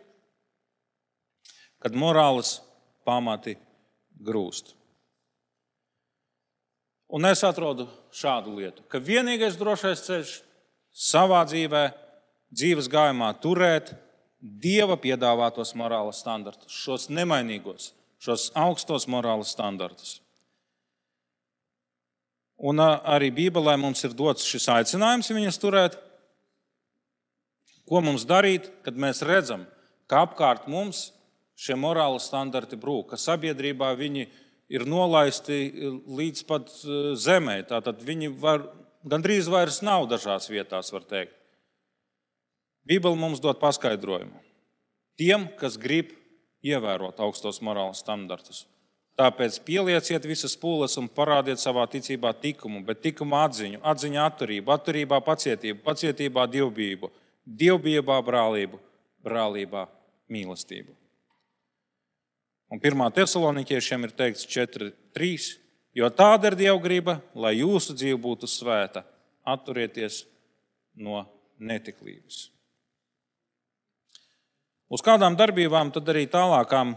kad morāles pamati grūst. Un es atrodu šādu lietu, ka vienīgais drošais ceļš savā dzīves gājumā turēt Dieva piedāvātos morāles standartus, šos nemainīgos, šos augstos morāles standartus. Un arī Bībelē mums ir dots šis aicinājums viņas turēt. Ko mums darīt, kad mēs redzam, ka apkārt mums šie morāli standarti brūk, ka sabiedrībā viņi ir nolaisti līdz pat zemē. Tātad viņi gandrīz vairs nav dažās vietās, var teikt. Bībele mums dod paskaidrojumu. Tiem, kas grib ievērot augstos morāles standartus. Tāpēc pielieciet visas pūles un parādiet savā ticībā tikumu, bet tikuma atziņu, atziņā atturību, atturībā pacietību, pacietībā dievbijību, dievbijībā brālību, brālībā mīlestību. Un 1. Tesaloniķiešiem ir teikts 4:3, jo tāda ir Dieva griba, lai jūsu dzīve būtu svēta, atturieties no netiklības. Uz kādām darbībām tad arī tālākām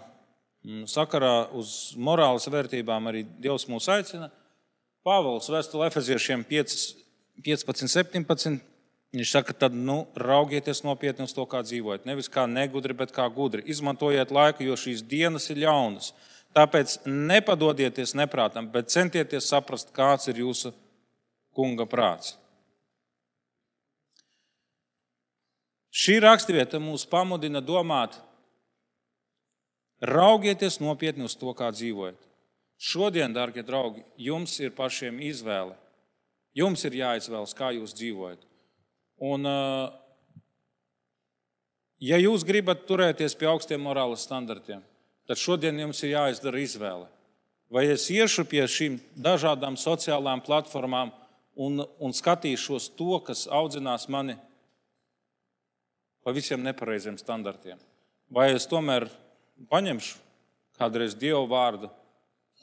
sakarā uz morāles vērtībām arī Dievs mūs aicina? Pāvils vēstulē Efeziešiem 5:15-17. Viņš saka, tad raugieties nopietni uz to, kā dzīvojat. Nevis kā negudri, bet kā gudri. Izmantojiet laiku, jo šīs dienas ir ļaunas. Tāpēc nepadodieties neprātam, bet centieties saprast, kāds ir jūsu kunga prāts. Šī raksturvieta mūs pamudina domāt, raugieties nopietni uz to, kā dzīvojat. Šodien, darbie draugi, jums ir pašiem izvēle. Jums ir jāizvēlas, kā jūs dzīvojat. Un, ja jūs gribat turēties pie augstiem morāles standartiem, tad šodien jums ir jāizdara izvēle. Vai es iešu pie šīm dažādām sociālām platformām un skatīšos to, kas audzinās mani pa visiem nepareiziem standartiem? Vai es tomēr paņemšu kādreiz Dievu vārdu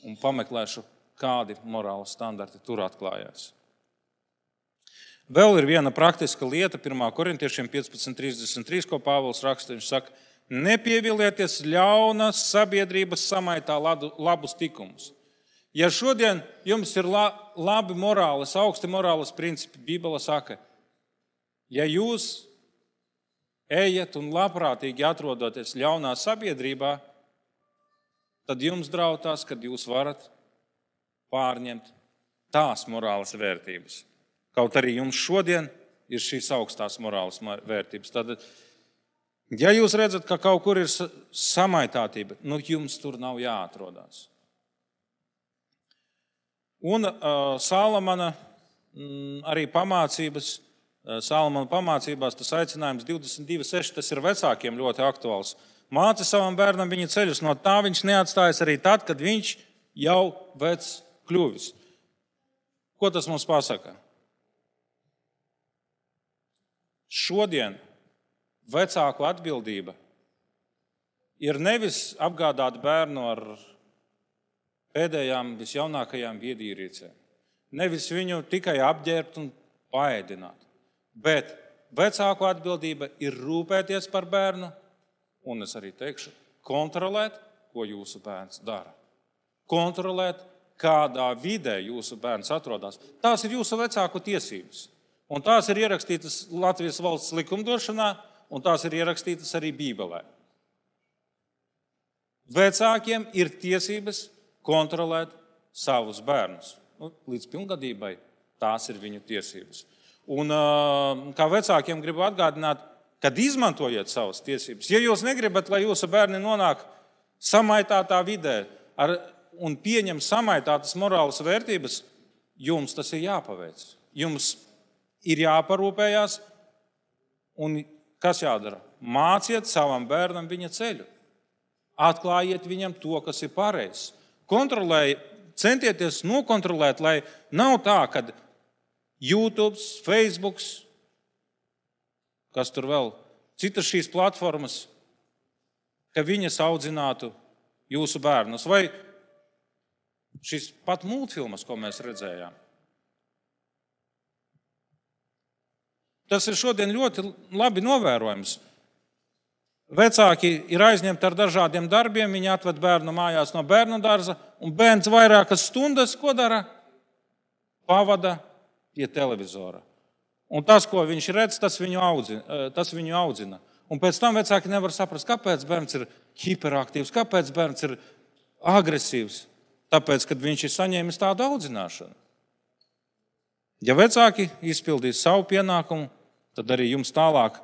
un pameklēšu, kādi morāles standarti tur atklājās? Vēl ir viena praktiska lieta, 1. Korintiešiem 15:33, ko Pāvils raksta. Viņš saka, nepievilieties ļaunas sabiedrības samaitā labus tikumus. Ja šodien jums ir labi morāles, augsti morāles principi, Bībele saka, ja jūs ejat un labprātīgi atrodaties ļaunā sabiedrībā, tad jums draudās, kad jūs varat pārņemt tās morāles vērtības. Kaut arī jums šodien ir šīs augstās morāles vērtības. Tad, ja jūs redzat, ka kaut kur ir samaitātība, jums tur nav jāatrodās. Un Salamana arī pamācības, Salamana pamācībās tas aicinājums 22:6, tas ir vecākiem ļoti aktuāls. Māci savam bērnam viņa ceļus, no tā viņš neatstājas arī tad, kad viņš jau vecs kļuvis. Ko tas mums pasaka? Šodien vecāku atbildība ir nevis apgādāt bērnu ar pēdējām, visjaunākajām viedierīcēm, nevis viņu tikai apģērbt un paēdināt, bet vecāku atbildība ir rūpēties par bērnu un, es arī teikšu, kontrolēt, ko jūsu bērns dara. Kontrolēt, kādā vidē jūsu bērns atrodas. Tās ir jūsu vecāku tiesības. Un tās ir ierakstītas Latvijas valsts likumdošanā, un tās ir ierakstītas arī Bībelē. Vecākiem ir tiesības kontrolēt savus bērnus. Līdz pilngadībai tās ir viņu tiesības. Un kā vecākiem gribu atgādināt, kad izmantojiet savas tiesības. Ja jūs negribat, lai jūsu bērni nonāk samaitātā vidē un pieņem samaitātas morāles vērtības, jums tas ir jāpaveic. Jums ir jāparūpējās, un kas jādara? Māciet savam bērnam viņa ceļu. Atklājiet viņam to, kas ir pareizs. Centieties nokontrolēt, lai nav tā, ka YouTube, Facebook, kas tur vēl, citas šīs platformas, ka viņas audzinātu jūsu bērnus. Vai šis pat multfilmas, ko mēs redzējām. Tas ir šodien ļoti labi novērojams. Vecāki ir aizņemti ar dažādiem darbiem, viņi atved bērnu mājās no bērnu dārza, un bērns vairākas stundas, ko dara? Pavada pie televizora. Un tas, ko viņš redz, tas viņu audzina. Un pēc tam vecāki nevar saprast, kāpēc bērns ir hiperaktīvs, kāpēc bērns ir agresīvs. Tāpēc, kad viņš ir saņēmis tādu audzināšanu. Ja vecāki izpildīs savu pienākumu, tad arī jums tālāk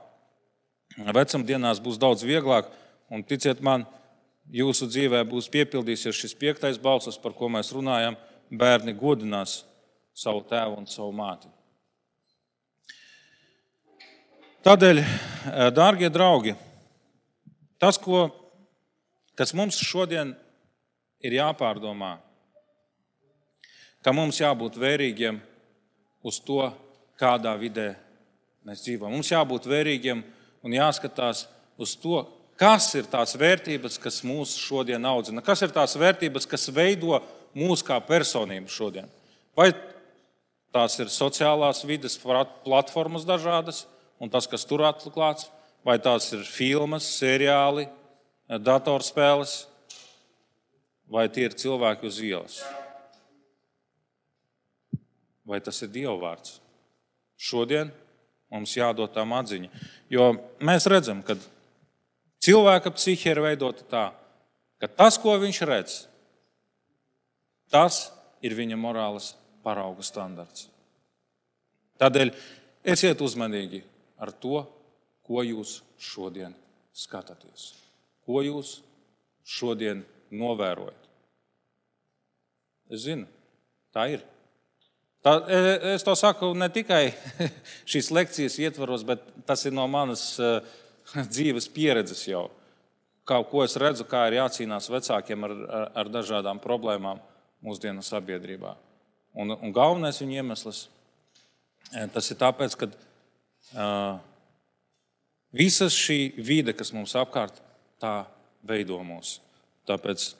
vecumdienās būs daudz vieglāk. Un ticiet man, jūsu dzīvē būs piepildīsies šis 5. balsos, par ko mēs runājam. Bērni godinās savu tēvu un savu māti. Tādēļ, dārgie draugi, tas, kas mums šodien ir jāpārdomā, ka mums jābūt vērīgiem uz to, kādā vidē mēs dzīvojam. Mums jābūt vērīgiem un jāskatās uz to, kas ir tās vērtības, kas mūs šodien audzina, kas ir tās vērtības, kas veido mūs kā personību šodien. Vai tās ir sociālās vides platformas dažādas un tas, kas tur atklāts, vai tās ir filmas, seriāli, datorspēles, vai tie ir cilvēki uz ielas. Vai tas ir Dieva vārds? Šodien mums jādod tām atziņa. Jo mēs redzam, ka cilvēka psihe ir veidota tā, ka tas, ko viņš redz, tas ir viņa morāles parauga standarts. Tādēļ esiet uzmanīgi ar to, ko jūs šodien skatāties, ko jūs šodien novērojat. Es zinu, tā ir. Es to saku ne tikai šīs lekcijas ietvaros, bet tas ir no manas dzīves pieredzes jau. Ko es redzu, kā ir jācīnās vecākiem ar dažādām problēmām mūsdienu sabiedrībā. Un galvenais viņa iemesls, tas ir tāpēc, ka visa šī vide, kas mums apkārt, tā veido mūs. Tāpēc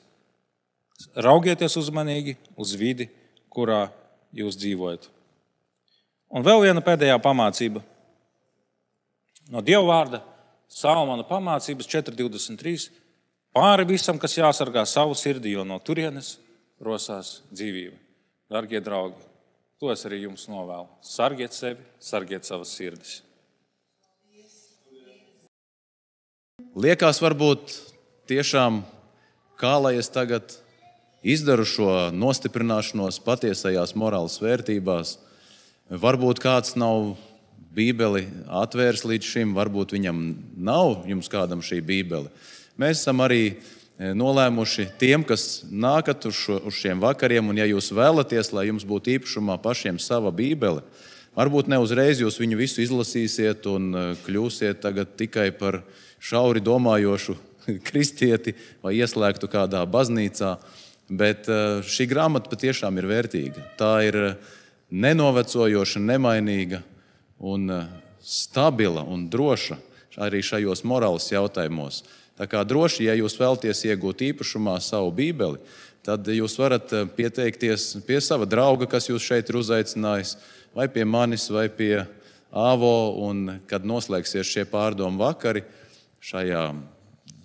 raugieties uzmanīgi uz vidi, kurā jūs dzīvojat. Un vēl viena pēdējā pamācība. No Dieva vārda, Salmona pamācības 4.23. Pāri visam, kas jāsargā savu sirdi, jo no turienes rosās dzīvība. Dargie draugi, to es arī jums novēlu. Sargiet sevi, sargiet savas sirdis. Liekas varbūt tiešām, kā lai es tagad izdaru šo nostiprināšanos patiesajās morāles vērtībās. Varbūt kāds nav Bībeli atvērs līdz šim, varbūt viņam nav jums kādam šī Bībele. Mēs esam arī nolēmuši tiem, kas nākat uz šiem vakariem, un ja jūs vēlaties, lai jums būtu īpašumā pašiem sava Bībele, varbūt ne uzreiz jūs viņu visu izlasīsiet un kļūsiet tagad tikai par šauri domājošu kristieti vai ieslēgtu kādā baznīcā. Bet šī grāmata patiešām ir vērtīga. Tā ir nenovecojoša, nemainīga un stabila un droša arī šajos morāles jautājumos. Tā kā droši, ja jūs vēlaties iegūt īpašumā savu Bībeli, tad jūs varat pieteikties pie sava drauga, kas jūs šeit ir uzaicinājis, vai pie manis, vai pie Āvo, un kad noslēgsies šie pārdomu vakari šajā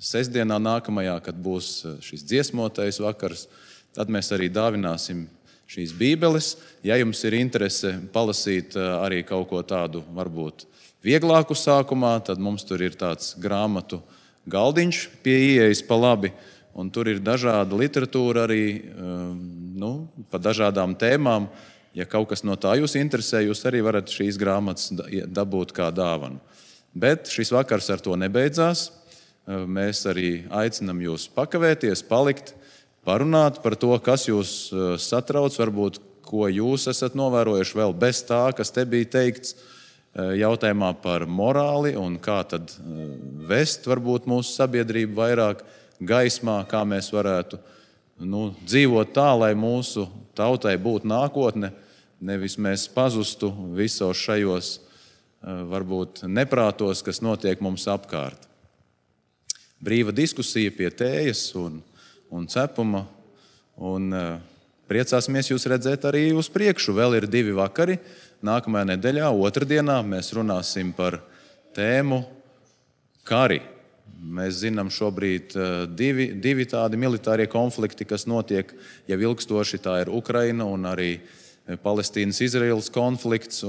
sestdienā nākamajā, kad būs šis dziesmotais vakars, tad mēs arī dāvināsim šīs Bībeles. Ja jums ir interese palasīt arī kaut ko tādu, varbūt vieglāku sākumā, tad mums tur ir tāds grāmatu galdiņš pie ieejas pa labi, un tur ir dažāda literatūra arī pa dažādām tēmām. Ja kaut kas no tā jūs interesē, jūs arī varat šīs grāmatas dabūt kā dāvanu. Bet šis vakars ar to nebeidzās. Mēs arī aicinam jūs pakavēties, palikt, parunāt par to, kas jūs satrauc, varbūt, ko jūs esat novērojuši vēl bez tā, kas te bija teikts jautājumā par morāli un kā tad vest varbūt mūsu sabiedrību vairāk gaismā, kā mēs varētu dzīvot tā, lai mūsu tautai būtu nākotne, nevis mēs pazustu visos šajos varbūt neprātos, kas notiek mums apkārt. Brīva diskusija pie tējas un cepuma, un priecāsimies jūs redzēt arī uz priekšu. Vēl ir 2 vakari. Nākamajā nedēļā, otrdienā, mēs runāsim par tēmu kari. Mēs zinām šobrīd divi tādi militārie konflikti, kas notiek jau ilgstoši. Tā ir Ukraina un arī Palestīnas-Izraēlas konflikts.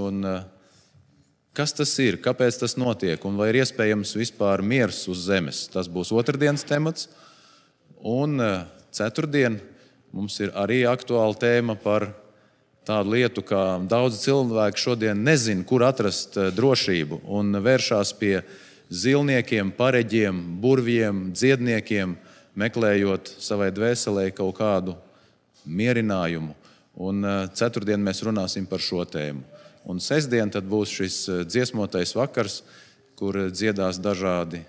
Kas tas ir? Kāpēc tas notiek? Un vai ir iespējams vispār miers uz zemes? Tas būs otrdienas temats. Un ceturtdien mums ir arī aktuāla tēma par tādu lietu, ka daudzi cilvēki šodien nezin, kur atrast drošību un vēršās pie zilniekiem, pareģiem, burvjiem, dziedniekiem, meklējot savai dvēselē kaut kādu mierinājumu. Un ceturtdien mēs runāsim par šo tēmu. Un sestdien tad būs šis dziesmotais vakars, kur dziedās dažādi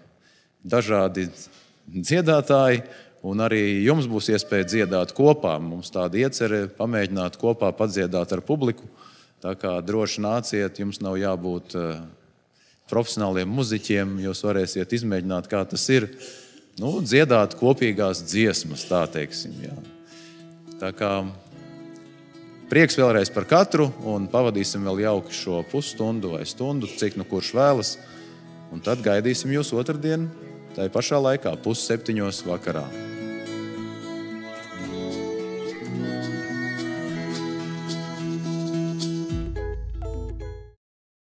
dziedātāji, un arī jums būs iespēja dziedāt kopā. Mums tāda iecerē pamēģināt kopā padziedāt ar publiku. Tā kā droši nāciet, jums nav jābūt profesionāliem muziķiem, jūs varēsiet izmēģināt, kā tas ir. Dziedāt kopīgās dziesmas, tā teiksim. Jā. Tā kā prieks vēlreiz par katru, un pavadīsim vēl jauki šo pusstundu vai stundu, cik nu kurš vēlas. Un tad gaidīsim jūs otrdien, tai pašā laikā, 6:30 vakarā.